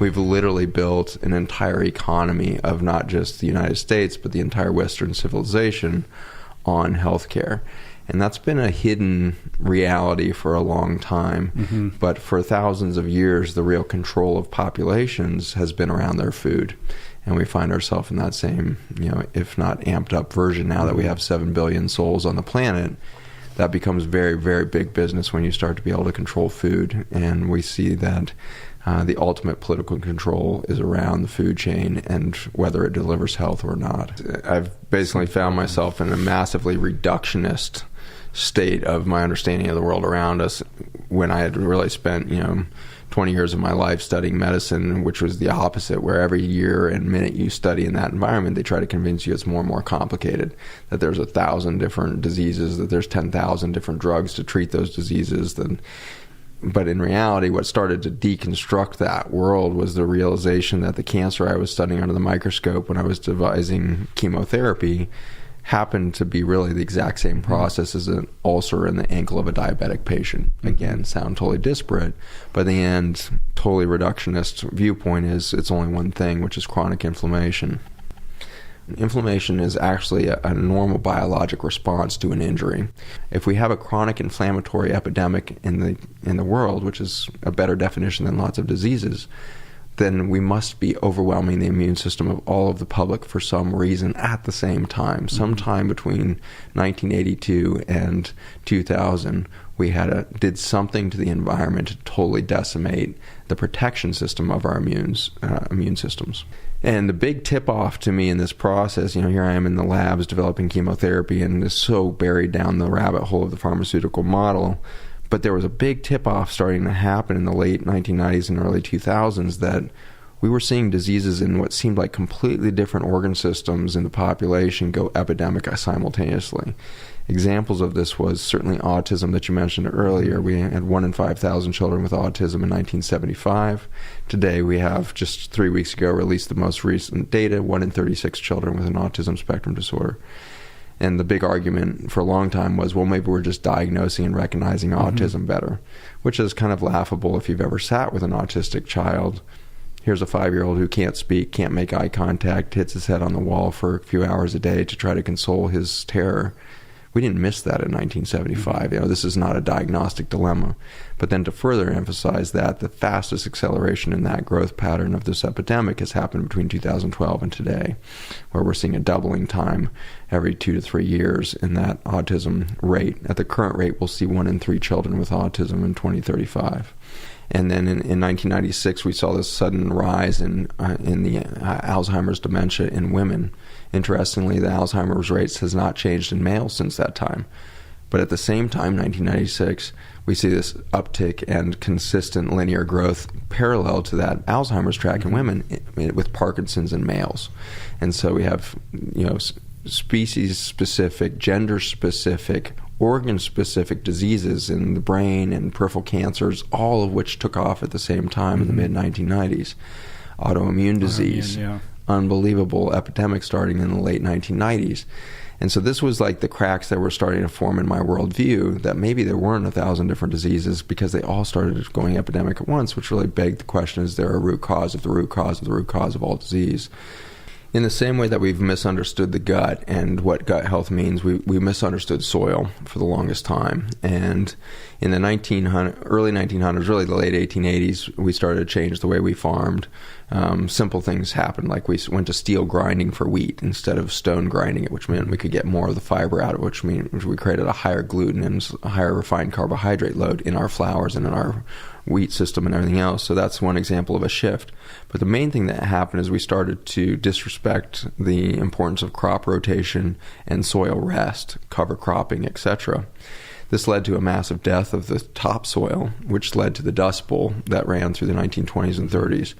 We've literally built an entire economy of not just the United States, but the entire Western civilization on healthcare. And that's been a hidden reality for a long time. Mm-hmm. But for thousands of years, the real control of populations has been around their food. And we find ourselves in that same, if not amped up version now that we have 7 billion souls on the planet. That becomes very, very big business when you start to be able to control food. And we see that the ultimate political control is around the food chain and whether it delivers health or not. I've basically found myself in a massively reductionist state of my understanding of the world around us when I had really spent, 20 years of my life studying medicine, which was the opposite, where every year and minute you study in that environment, they try to convince you it's more and more complicated, that there's 1,000 different diseases, that there's 10,000 different drugs to treat those diseases. But in reality, what started to deconstruct that world was the realization that the cancer I was studying under the microscope when I was devising chemotherapy happened to be really the exact same process as an ulcer in the ankle of a diabetic patient. Again, sound totally disparate, but in the end, totally reductionist viewpoint is it's only one thing, which is chronic inflammation. Inflammation is actually a normal biologic response to an injury. If we have a chronic inflammatory epidemic in the world, which is a better definition than lots of diseases, then we must be overwhelming the immune system of all of the public for some reason at the same time. Sometime between 1982 and 2000, we did something to the environment to totally decimate the protection system of our immune systems. And the big tip-off to me in this process, here I am in the labs developing chemotherapy and is so buried down the rabbit hole of the pharmaceutical model. But there was a big tip-off starting to happen in the late 1990s and early 2000s that we were seeing diseases in what seemed like completely different organ systems in the population go epidemic simultaneously. Examples of this was certainly autism that you mentioned earlier. We had 1 in 5,000 children with autism in 1975. Today we have, just 3 weeks ago, released the most recent data, 1 in 36 children with an autism spectrum disorder. And the big argument for a long time was, well, maybe we're just diagnosing and recognizing autism better, which is kind of laughable if you've ever sat with an autistic child. Here's a 5-year-old who can't speak, can't make eye contact, hits his head on the wall for a few hours a day to try to console his terror. We didn't miss that in 1975. This is not a diagnostic dilemma. But then to further emphasize that, the fastest acceleration in that growth pattern of this epidemic has happened between 2012 and today, where we're seeing a doubling time every 2 to 3 years in that autism rate. At the current rate, we'll see 1 in 3 children with autism in 2035. And then in 1996, we saw this sudden rise in the Alzheimer's dementia in women. Interestingly, the Alzheimer's rates has not changed in males since that time. But at the same time, 1996, we see this uptick and consistent linear growth parallel to that Alzheimer's track in women with Parkinson's in males. And so we have, species-specific, gender-specific, organ-specific diseases in the brain and peripheral cancers, all of which took off at the same time in the mid-1990s. Autoimmune disease, unbelievable epidemic starting in the late 1990s. And so this was like the cracks that were starting to form in my worldview, that maybe there weren't 1,000 different diseases because they all started going epidemic at once, which really begged the question, is there a root cause of the root cause of the root cause of all disease? In the same way that we've misunderstood the gut and what gut health means, we misunderstood soil for the longest time. And in the early 1900s, really the late 1880s, we started to change the way we farmed. Simple things happened, like we went to steel grinding for wheat instead of stone grinding it, which meant we could get more of the fiber out of it, which means we created a higher gluten and a higher refined carbohydrate load in our flours and in our wheat system and everything else. So that's one example of a shift. But the main thing that happened is we started to disrespect the importance of crop rotation and soil rest, cover cropping, etc. This led to a massive death of the topsoil, which led to the Dust Bowl that ran through the 1920s and 30s.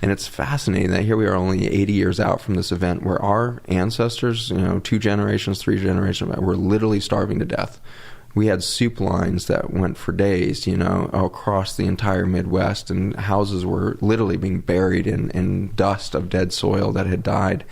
And it's fascinating that here we are only 80 years out from this event where our ancestors, 2 generations, 3 generations, were literally starving to death. We had soup lines that went for days, across the entire Midwest, and houses were literally being buried in dust of dead soil that had died.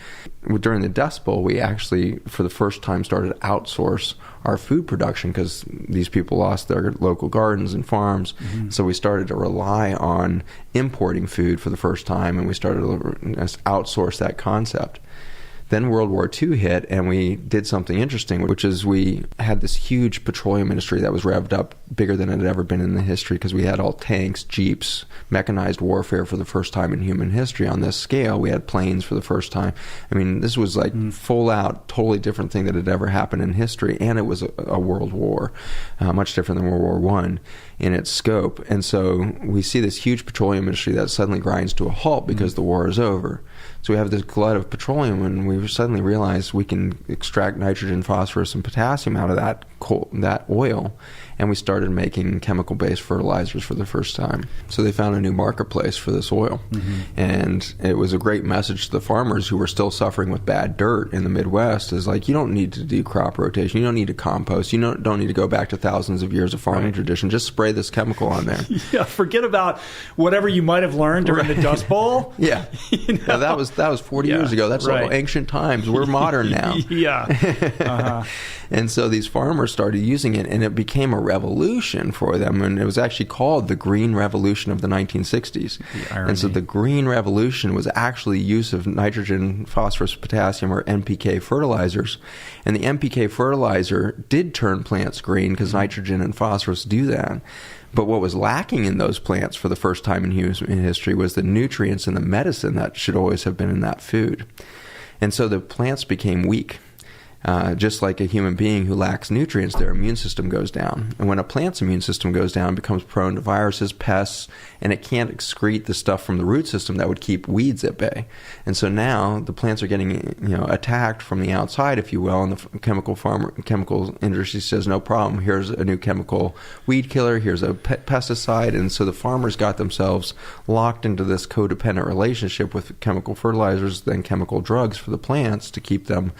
During the Dust Bowl, we actually, for the first time, started to outsource our food production because these people lost their local gardens and farms. Mm-hmm. So we started to rely on importing food for the first time, and we started to outsource that concept. Then World War II hit, and we did something interesting, which is we had this huge petroleum industry that was revved up bigger than it had ever been in the history, because we had all tanks, jeeps, mechanized warfare for the first time in human history on this scale. We had planes for the first time. I mean, this was like full out, totally different thing that had ever happened in history, and it was a world war, much different than World War I in its scope. And so we see this huge petroleum industry that suddenly grinds to a halt because the war is over. So we have this glut of petroleum, and we suddenly realize we can extract nitrogen, phosphorus, and potassium out of that oil, and we started making chemical-based fertilizers for the first time. So they found a new marketplace for this oil, and it was a great message to the farmers who were still suffering with bad dirt in the Midwest. Is like, you don't need to do crop rotation, you don't need to compost, you don't need to go back to thousands of years of farming tradition. Just spray this chemical on there. Yeah, forget about whatever you might have learned during the Dust Bowl. Yeah, well, that was 40 years ago. That's all ancient times. We're modern now. Yeah. And so these farmers started using it, and it became a revolution for them. And it was actually called the Green Revolution of the 1960s. And so the Green Revolution was actually use of nitrogen, phosphorus, potassium, or NPK fertilizers. And the NPK fertilizer did turn plants green because nitrogen and phosphorus do that. But what was lacking in those plants for the first time in human history was the nutrients and the medicine that should always have been in that food. And so the plants became weak. Just like a human being who lacks nutrients, their immune system goes down. And when a plant's immune system goes down, it becomes prone to viruses, pests, and it can't excrete the stuff from the root system that would keep weeds at bay. And so now the plants are getting attacked from the outside, if you will, and the chemical industry says, no problem, here's a new chemical weed killer, here's a pesticide. And so the farmers got themselves locked into this codependent relationship with chemical fertilizers, then chemical drugs for the plants to keep them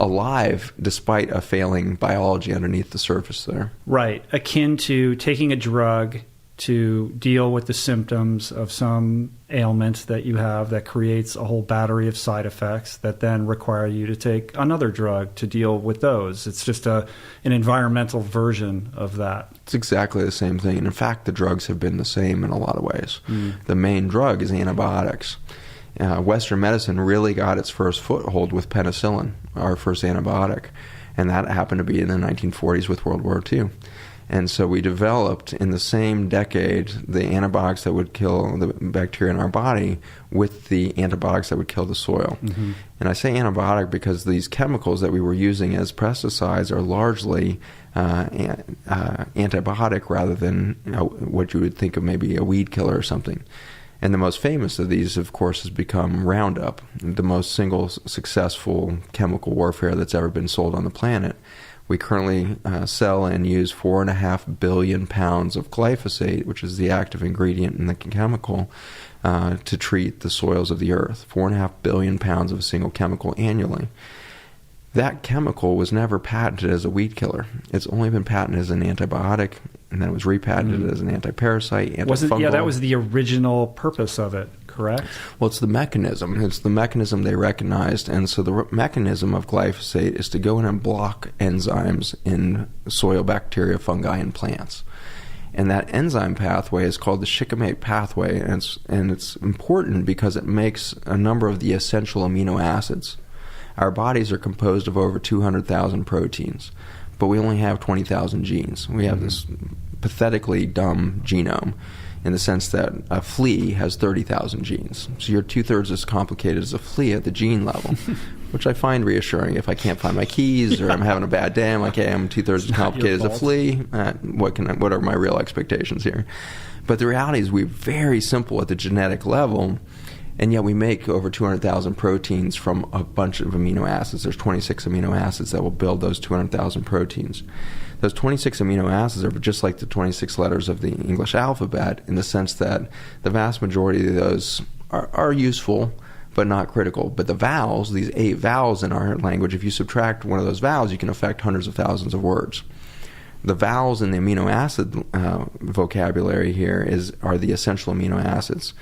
alive despite a failing biology underneath the surface there. Right. Akin to taking a drug to deal with the symptoms of some ailment that you have that creates a whole battery of side effects that then require you to take another drug to deal with those. It's just an environmental version of that. It's exactly the same thing. And in fact, the drugs have been the same in a lot of ways. The main drug is antibiotics. Western medicine really got its first foothold with penicillin, our first antibiotic, and that happened to be in the 1940s with World War II. And so we developed in the same decade the antibiotics that would kill the bacteria in our body with the antibiotics that would kill the soil. And I say antibiotic because these chemicals that we were using as pesticides are largely antibiotic rather than what you would think of maybe a weed killer or something. And the most famous of these, of course, has become Roundup, the most single successful chemical warfare that's ever been sold on the planet. We currently sell and use 4.5 billion pounds of glyphosate, which is the active ingredient in the chemical, to treat the soils of the earth. 4.5 billion pounds of a single chemical annually. That chemical was never patented as a weed killer. It's only been patented as an antibiotic, and then it was repatented as an antiparasite, antifungal. That was the original purpose of it, correct? Well, it's the mechanism. It's the mechanism they recognized. And so the mechanism of glyphosate is to go in and block enzymes in soil bacteria, fungi, and plants. And that enzyme pathway is called the shikimate pathway, and it's important because it makes a number of the essential amino acids. Our bodies are composed of over 200,000 proteins, but we only have 20,000 genes. We have this pathetically dumb genome in the sense that a flea has 30,000 genes. So you're two-thirds as complicated as a flea at the gene level, which I find reassuring. If I can't find my keys or I'm having a bad day, I'm like, hey, I'm two-thirds as complicated as a flea. What are my real expectations here? But the reality is we're very simple at the genetic level, and yet we make over 200,000 proteins from a bunch of amino acids. There's 26 amino acids that will build those 200,000 proteins. Those 26 amino acids are just like the 26 letters of the English alphabet in the sense that the vast majority of those are useful but not critical. But the vowels, these 8 vowels in our language, if you subtract one of those vowels, you can affect hundreds of thousands of words. The vowels in the amino acid vocabulary here are the essential amino acids,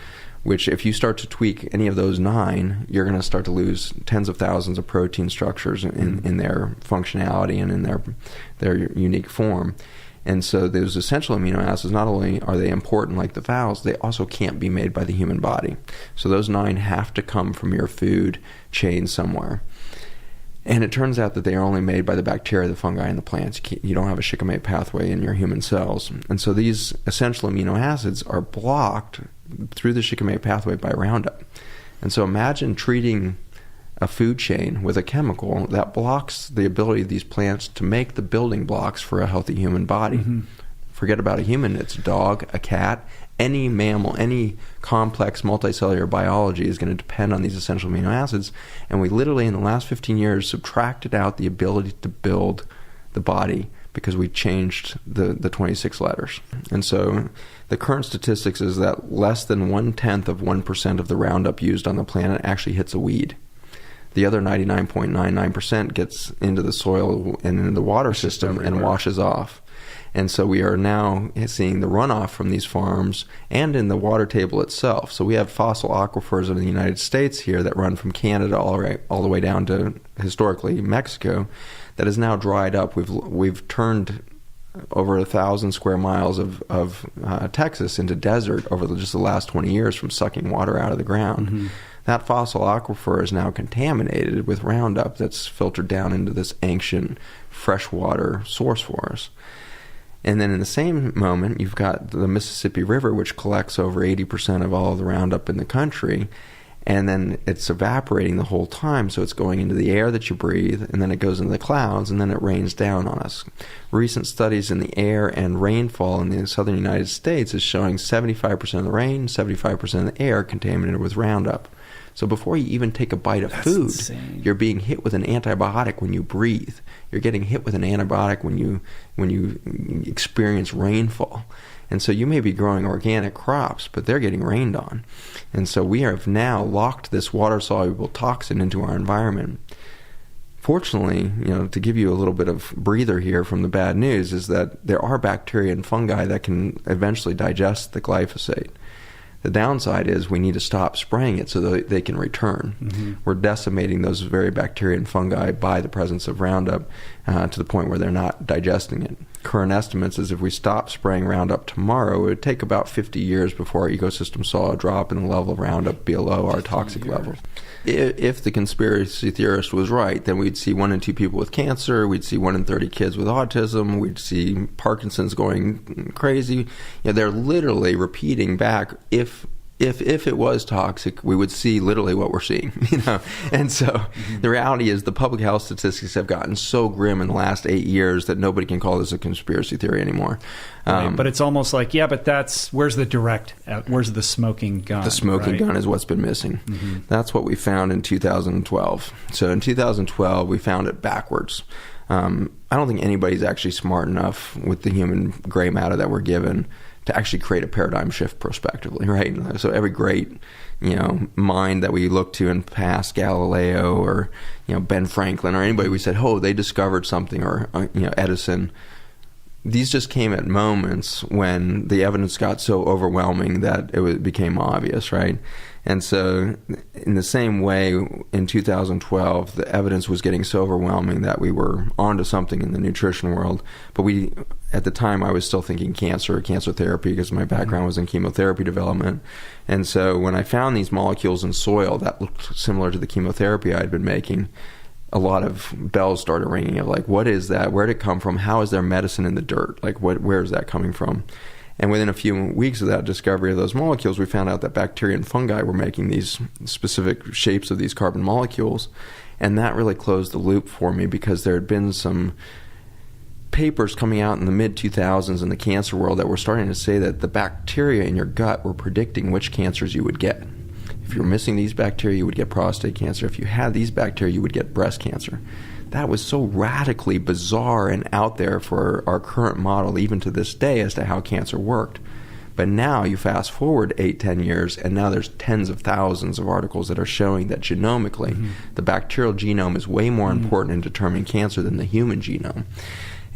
which if you start to tweak any of those 9, you're going to start to lose tens of thousands of protein structures in their functionality and in their unique form. And so those essential amino acids, not only are they important like the vowels, they also can't be made by the human body. So those 9 have to come from your food chain somewhere. And it turns out that they are only made by the bacteria, the fungi, and the plants. You don't have a shikimate pathway in your human cells. And so these essential amino acids are blocked through the shikimate pathway by Roundup. And so imagine treating a food chain with a chemical that blocks the ability of these plants to make the building blocks for a healthy human body. Mm-hmm. Forget about a human, it's a dog, a cat, any mammal, any complex multicellular biology is going to depend on these essential amino acids. And we literally, in the last 15 years, subtracted out the ability to build the body because we changed the 26 letters. And so the current statistics is that less than 0.1% of the Roundup used on the planet actually hits a weed. The other 99.99% gets into the soil and into the water system and washes off. And so we are now seeing the runoff from these farms and in the water table itself. So we have fossil aquifers in the United States here that run from Canada all the way down to, historically, Mexico, that is now dried up. We've turned over 1,000 square miles of Texas into desert over just the last 20 years from sucking water out of the ground. Mm-hmm. That fossil aquifer is now contaminated with Roundup that's filtered down into this ancient freshwater source for us. And then in the same moment, you've got the Mississippi River, which collects over 80% of all of the Roundup in the country, and then it's evaporating the whole time, so it's going into the air that you breathe, and then it goes into the clouds, and then it rains down on us. Recent studies in the air and rainfall in the southern United States is showing 75% of the rain, 75% of the air contaminated with Roundup. So before you even take a bite of food, insane. You're being hit with an antibiotic when you breathe. You're getting hit with an antibiotic when you experience rainfall. And so you may be growing organic crops, but they're getting rained on. And so we have now locked this water-soluble toxin into our environment. Fortunately, to give you a little bit of breather here from the bad news, is that there are bacteria and fungi that can eventually digest the glyphosate. The downside is we need to stop spraying it so that they can return. Mm-hmm. We're decimating those very bacteria and fungi by the presence of Roundup to the point where they're not digesting it. Current estimates is if we stop spraying Roundup tomorrow, it would take about 50 years before our ecosystem saw a drop in the level of Roundup below our toxic levels. If the conspiracy theorist was right, then we'd see 1 in 2 people with cancer, we'd see 1 in 30 kids with autism, we'd see Parkinson's going crazy. They're literally repeating back, if it was toxic, we would see literally what we're seeing, And so the reality is the public health statistics have gotten so grim in the last 8 years that nobody can call this a conspiracy theory anymore. Right, but it's almost like, but where's the smoking gun? The smoking gun is what's been missing. Mm-hmm. That's what we found in 2012. So in 2012, we found it backwards. I don't think anybody's actually smart enough with the human gray matter that we're given to actually create a paradigm shift prospectively, right? So every great, mind that we look to in past, Galileo or, Ben Franklin or anybody, we said, they discovered something, or, Edison. These just came at moments when the evidence got so overwhelming that it became obvious, right? And so in the same way, in 2012, the evidence was getting so overwhelming that we were onto something in the nutrition world. But at the time, I was still thinking cancer therapy, because my background was in chemotherapy development. And so when I found these molecules in soil that looked similar to the chemotherapy I'd been making, a lot of bells started ringing of like, what is that? Where did it come from? How is there medicine in the dirt? Like, where is that coming from? And within a few weeks of that discovery of those molecules, we found out that bacteria and fungi were making these specific shapes of these carbon molecules. And that really closed the loop for me, because there had been some papers coming out in the mid-2000s in the cancer world that were starting to say that the bacteria in your gut were predicting which cancers you would get. If you're missing these bacteria, you would get prostate cancer. If you had these bacteria, you would get breast cancer. That was so radically bizarre and out there for our current model, even to this day, as to how cancer worked. But now you fast forward 8-10 years, and now there's tens of thousands of articles that are showing that genomically, the bacterial genome is way more important in determining cancer than the human genome.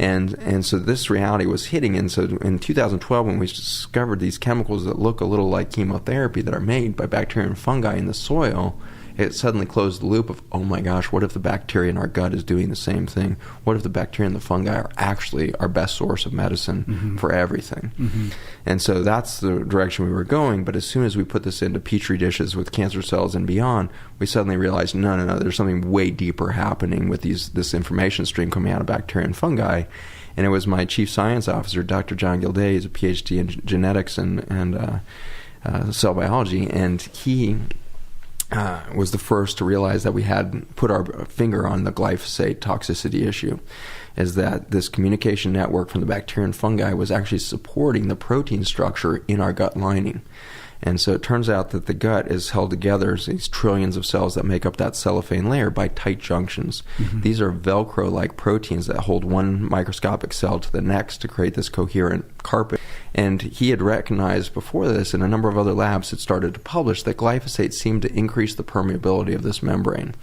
And so this reality was hitting. And so in 2012, when we discovered these chemicals that look a little like chemotherapy that are made by bacteria and fungi in the soil, it suddenly closed the loop of, oh my gosh, what if the bacteria in our gut is doing the same thing? What if the bacteria and the fungi are actually our best source of medicine for everything? And so that's the direction we were going. But as soon as we put this into petri dishes with cancer cells and beyond, we suddenly realized, no, there's something way deeper happening with this information stream coming out of bacteria and fungi. And it was my chief science officer, Dr. John Gilday. He's a PhD in genetics and cell biology, and he was the first to realize that we had put our finger on the glyphosate toxicity issue, is that this communication network from the bacteria and fungi was actually supporting the protein structure in our gut lining. And so it turns out that the gut is held together, these trillions of cells that make up that cellophane layer, by tight junctions. These are Velcro-like proteins that hold one microscopic cell to the next to create this coherent carpet. And he had recognized before this, and a number of other labs had started to publish, that glyphosate seemed to increase the permeability of this membrane.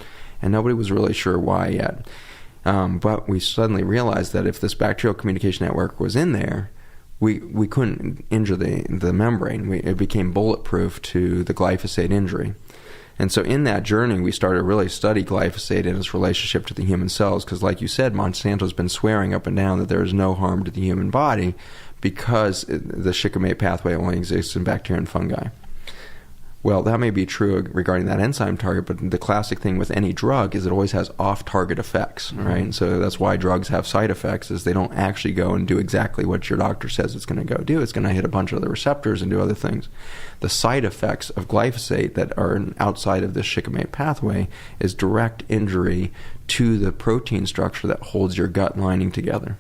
And nobody was really sure why yet. But we suddenly realized that if this bacterial communication network was in there, we couldn't injure the membrane. It became bulletproof to the glyphosate injury. And so in that journey, we started to really study glyphosate and its relationship to the human cells, because like you said, Monsanto's been swearing up and down that there is no harm to the human body because the shikimate pathway only exists in bacteria and fungi. Well, that may be true regarding that enzyme target, but the classic thing with any drug is it always has off-target effects, right? And so that's why drugs have side effects, is they don't actually go and do exactly what your doctor says it's going to go do. It's going to hit a bunch of other receptors and do other things. The side effects of glyphosate that are outside of this shikimate pathway is direct injury to the protein structure that holds your gut lining together.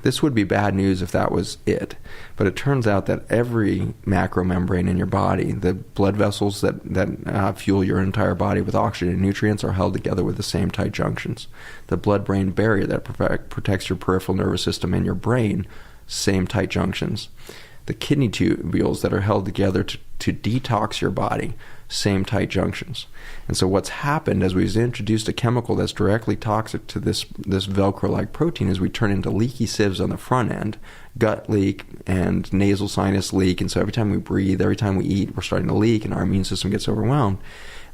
This would be bad news if that was it. But it turns out that every macromembrane in your body, the blood vessels that fuel your entire body with oxygen and nutrients, are held together with the same tight junctions. The blood-brain barrier that protects your peripheral nervous system and your brain, same tight junctions. The kidney tubules that are held together to detox your body, same tight junctions. And so what's happened as we've introduced a chemical that's directly toxic to this Velcro-like protein is we turn into leaky sieves on the front end, gut leak and nasal sinus leak. And so every time we breathe, every time we eat, we're starting to leak and our immune system gets overwhelmed.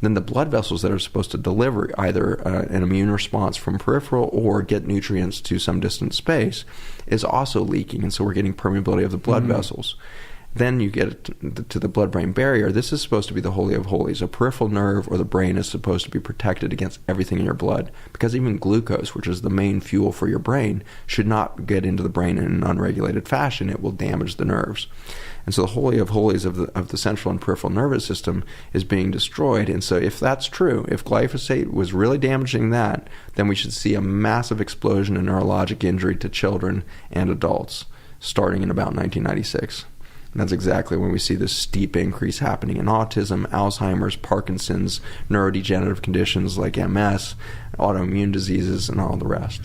Then the blood vessels that are supposed to deliver either an immune response from peripheral or get nutrients to some distant space is also leaking. And so we're getting permeability of the blood vessels. Then you get to the blood-brain barrier. This is supposed to be the holy of holies. A peripheral nerve or the brain is supposed to be protected against everything in your blood, because even glucose, which is the main fuel for your brain, should not get into the brain in an unregulated fashion. It will damage the nerves. And so the holy of holies of the central and peripheral nervous system is being destroyed. And so if that's true, if glyphosate was really damaging that, then we should see a massive explosion in neurologic injury to children and adults starting in about 1996. And that's exactly when we see this steep increase happening in autism, Alzheimer's, Parkinson's, neurodegenerative conditions like MS, autoimmune diseases, and all the rest.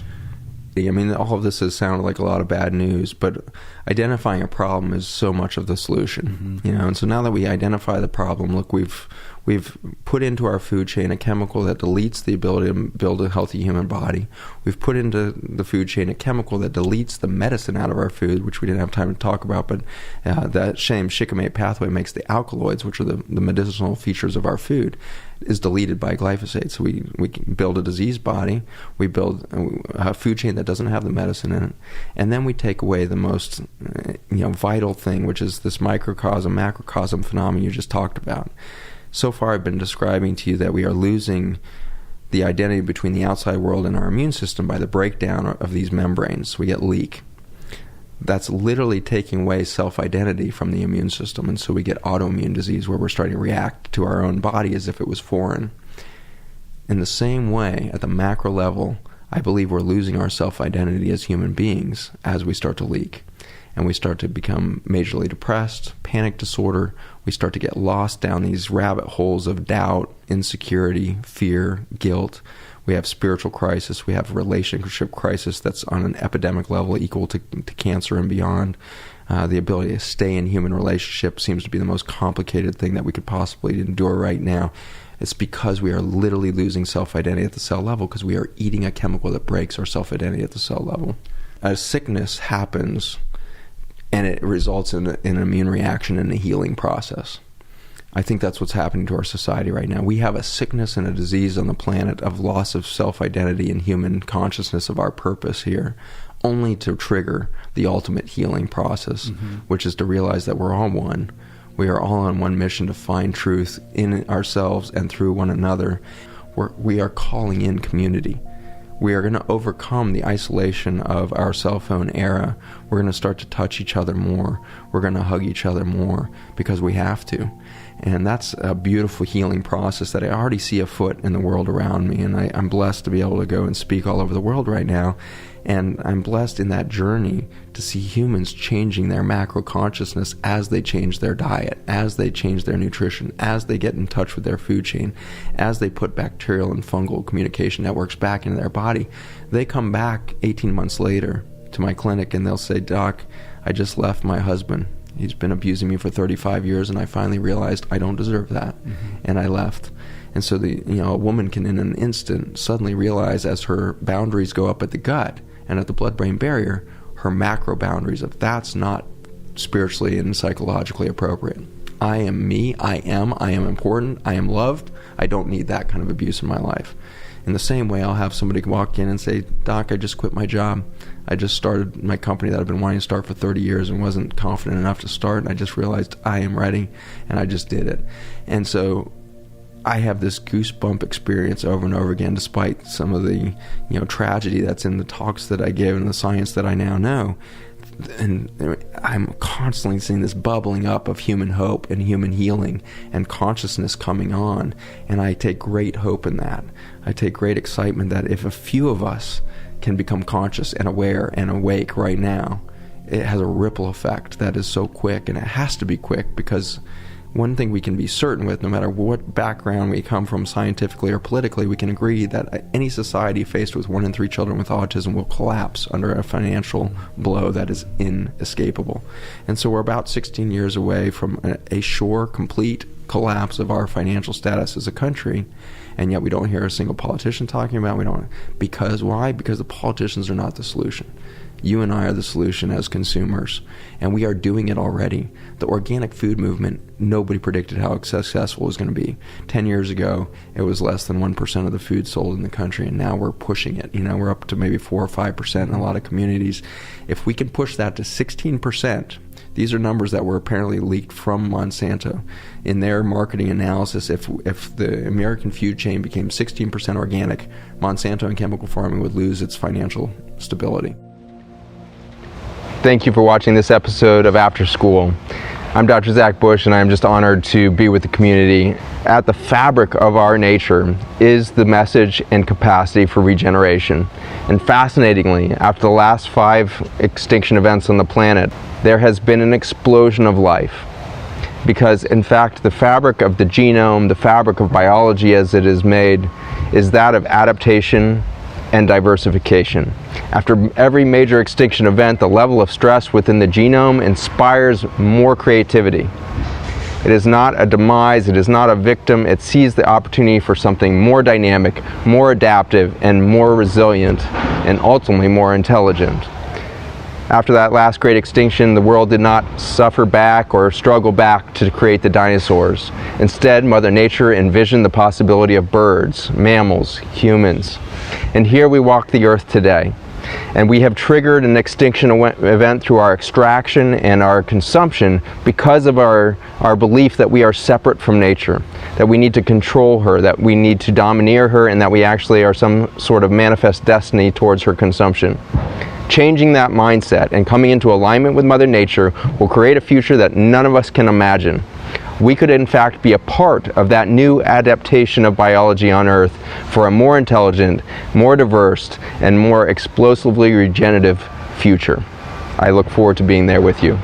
I mean, all of this has sounded like a lot of bad news, but identifying a problem is so much of the solution. And so now that we identify the problem, look, we've put into our food chain a chemical that deletes the ability to build a healthy human body. We've put into the food chain a chemical that deletes the medicine out of our food, which we didn't have time to talk about, but that same shikimate pathway makes the alkaloids, which are the medicinal features of our food, is deleted by glyphosate. So we build a diseased body, we build a food chain that doesn't have the medicine in it, and then we take away the most vital thing, which is this microcosm, macrocosm phenomenon you just talked about. So far I've been describing to you that we are losing the identity between the outside world and our immune system by the breakdown of these membranes. We get leak. That's literally taking away self-identity from the immune system, and so we get autoimmune disease where we're starting to react to our own body as if it was foreign. In the same way, at the macro level, I believe we're losing our self-identity as human beings as we start to leak. And we start to become majorly depressed, panic disorder. We start to get lost down these rabbit holes of doubt, insecurity, fear, guilt. We have spiritual crisis. We have relationship crisis that's on an epidemic level equal to cancer and beyond. The ability to stay in human relationships seems to be the most complicated thing that we could possibly endure right now. It's because we are literally losing self-identity at the cell level because we are eating a chemical that breaks our self-identity at the cell level. a sickness happens and it results in an immune reaction and a healing process. I think that's what's happening to our society right now. We have a sickness and a disease on the planet of loss of self-identity and human consciousness of our purpose here, only to trigger the ultimate healing process, which is to realize that we're all one. We are all on one mission to find truth in ourselves and through one another. We are calling in community. We are going to overcome the isolation of our cell phone era. We're going to start to touch each other more. We're going to hug each other more because we have to. And that's a beautiful healing process that I already see afoot in the world around me. And I'm blessed to be able to go and speak all over the world right now. And I'm blessed in that journey to see humans changing their macro consciousness as they change their diet, as they change their nutrition, as they get in touch with their food chain, as they put bacterial and fungal communication networks back into their body. They come back 18 months later to my clinic and they'll say, "Doc, I just left my husband. He's been abusing me for 35 years and I finally realized I don't deserve that." And I left. And so a woman can in an instant suddenly realize, as her boundaries go up at the gut and at the blood-brain barrier, her macro boundaries of that's not spiritually and psychologically appropriate. I am me, I am important, I am loved, I don't need that kind of abuse in my life. In the same way, I'll have somebody walk in and say, "Doc, I just quit my job. I just started my company that I've been wanting to start for 30 years and wasn't confident enough to start, and I just realized I am ready, and I just did it." And so I have this goosebump experience over and over again, despite some of the tragedy that's in the talks that I give and the science that I now know. And I'm constantly seeing this bubbling up of human hope and human healing and consciousness coming on, and I take great hope in that. I take great excitement that if a few of us can become conscious and aware and awake right now, it has a ripple effect that is so quick, and it has to be quick, because one thing we can be certain with, no matter what background we come from scientifically or politically, we can agree that any society faced with 1 in 3 children with autism will collapse under a financial blow that is inescapable. And so we're about 16 years away from a sure, complete collapse of our financial status as a country, and yet we don't hear a single politician talking about it. Because why? Because the politicians are not the solution. You and I are the solution as consumers, and we are doing it already. The organic food movement, nobody predicted how successful it was going to be. 10 years ago, it was less than 1% of the food sold in the country, and now we're pushing it. We're up to maybe 4 or 5% in a lot of communities. If we can push that to 16%, these are numbers that were apparently leaked from Monsanto. In their marketing analysis, if the American food chain became 16% organic, Monsanto and chemical farming would lose its financial stability. Thank you for watching this episode of After School. I'm Dr. Zach Bush, and I'm just honored to be with the community. At the fabric of our nature is the message and capacity for regeneration. And fascinatingly, after the last 5 extinction events on the planet, there has been an explosion of life. Because in fact, the fabric of the genome, the fabric of biology as it is made, is that of adaptation and diversification. After every major extinction event, the level of stress within the genome inspires more creativity. It is not a demise, it is not a victim, it sees the opportunity for something more dynamic, more adaptive, and more resilient, and ultimately more intelligent. After that last great extinction, the world did not suffer back or struggle back to create the dinosaurs. Instead, Mother Nature envisioned the possibility of birds, mammals, humans. And here we walk the earth today. And we have triggered an extinction event through our extraction and our consumption because of our belief that we are separate from nature, that we need to control her, that we need to domineer her, and that we actually are some sort of manifest destiny towards her consumption. Changing that mindset and coming into alignment with Mother Nature will create a future that none of us can imagine. We could in fact be a part of that new adaptation of biology on Earth for a more intelligent, more diverse, and more explosively regenerative future. I look forward to being there with you.